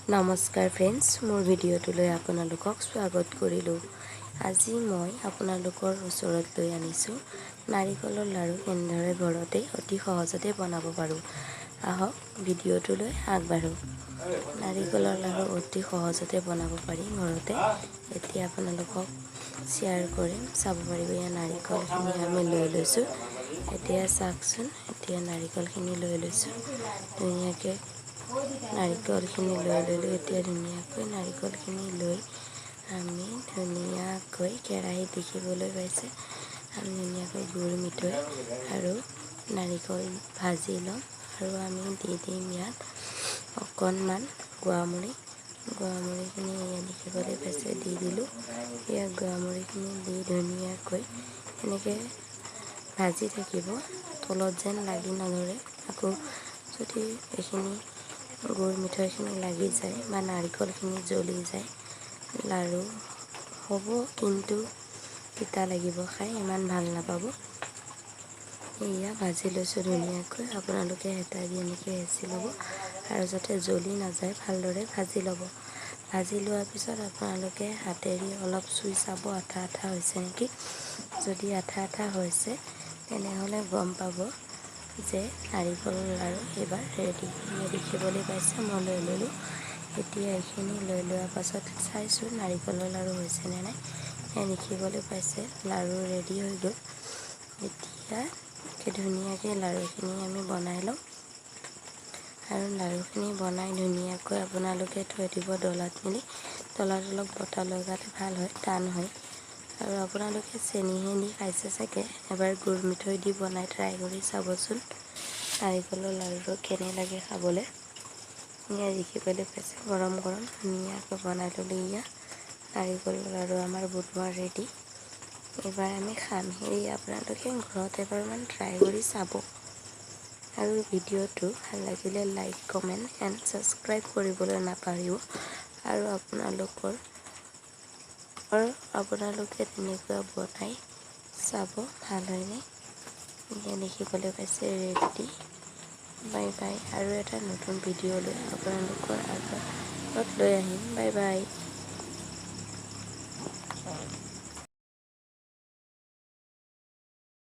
নমস্কাৰ ফ্ৰেণ্ডছ, মোৰ ভিডিঅ'টোলৈ আপোনালোকক স্বাগত কৰিলোঁ। আজি মই আপোনালোকৰ ওচৰত লৈ আনিছোঁ নাৰিকলৰ লাড়ু কেনেদৰে ঘৰতে অতি সহজতে বনাব পাৰোঁ। আহক ভিডিঅ'টোলৈ আগবাঢ়োঁ। নাৰিকলৰ লাড়ু অতি সহজতে বনাব পাৰি ঘৰতে। এতিয়া আপোনালোকক শ্বেয়াৰ কৰিম, চাব পাৰিব। এয়া নাৰিকলখিনি আমি লৈ লৈছোঁ। এতিয়া চাওকচোন, এতিয়া নাৰিকলখিনি লৈ লৈছোঁ ধুনীয়াকৈ। নাৰিকলখিনি লৈ ল'লোঁ। এতিয়া ধুনীয়াকৈ নাৰিকলখিনি লৈ আমি ধুনীয়াকৈ কেৰাহীত দেখিবলৈ পাইছে আমি ধুনীয়াকৈ গুড় মিঠৈ আৰু নাৰিকল ভাজি ল'ম আৰু আমি দি দিম ইয়াত অকণমান গুড়ামুড়িখিনি এয়া দেখিবলৈ পাইছে দি দিলোঁ। এয়া গুড়ামুড়িখিনি দি ধুনীয়াকৈ এনেকৈ ভাজি থাকিব, তলত যেন লাগি নধৰে। আকৌ যদি এইখিনি গুড় মিঠৈখিনি লাগি যায় বা নাৰিকলখিনি জ্বলি যায়, লাড়ু হ'ব কিন্তু তিতা লাগিব, খাই ইমান ভাল নাপাব। এয়া ভাজি লৈছোঁ ধুনীয়াকৈ। আপোনালোকে হেতা দি এনেকৈ হেঁচি ল'ব আৰু যাতে জ্বলি নাযায় ভালদৰে ভাজি ল'ব। ভাজি লোৱাৰ পিছত আপোনালোকে হাতেৰে অলপ চুই চাব আঠা আঠা হৈছে নেকি। যদি আঠা আঠা হৈছে তেনেহ'লে গম পাব যে নাৰিকলৰ লাড়ু এইবাৰ ৰেডি। দেখিবলৈ পাইছে মই লৈ ল'লোঁ। এতিয়া এইখিনি লৈ লোৱাৰ পাছত চাইছোঁ নাৰিকলৰ লাড়ু হৈছেনে নাই। দেখিবলৈ পাইছে লাড়ু ৰেডি হৈ গ'ল। এতিয়া ধুনীয়াকৈ লাড়ুখিনি আমি বনাই লওঁ আৰু লাড়ুখিনি বনাই ধুনীয়াকৈ আপোনালোকে থৈ দিব ডলাত মেলি। ডলাত অলপ বতাহ লগালে ভাল হয়, টান হয়। আৰু আপোনালোকে চেনিহে দি খাইছে চাগে, এবাৰ গুড় মিঠৈ দি বনাই ট্ৰাই কৰি চাবচোন নাৰিকলৰ লাড়ুটো কেনে লাগে খাবলৈ। এয়া দেখিবলৈ পাইছে গৰম গৰম ধুনীয়াকৈ বনাই ল'লোঁ। এয়া নাৰিকলৰ লাড়ু আমাৰ বনোৱা ৰেডি। এইবাৰ আমি খাম। সেয়ে আপোনালোকে ঘৰত এবাৰমান ট্ৰাই কৰি চাব আৰু ভিডিঅ'টো ভাল লাগিলে লাইক, কমেণ্ট এণ্ড ছাবস্ক্ৰাইব কৰিবলৈ নাপাহৰিব। আৰু আপোনালোকে তেনেকুৱা বনাই চাব ভাল হয়নে। এয়া দেখিবলৈ পাইছে ৰেডি। Bye bye. আৰু এটা নতুন ভিডিঅ' লৈ আপোনালোকৰ আগত লৈ আহিম। Bye bye.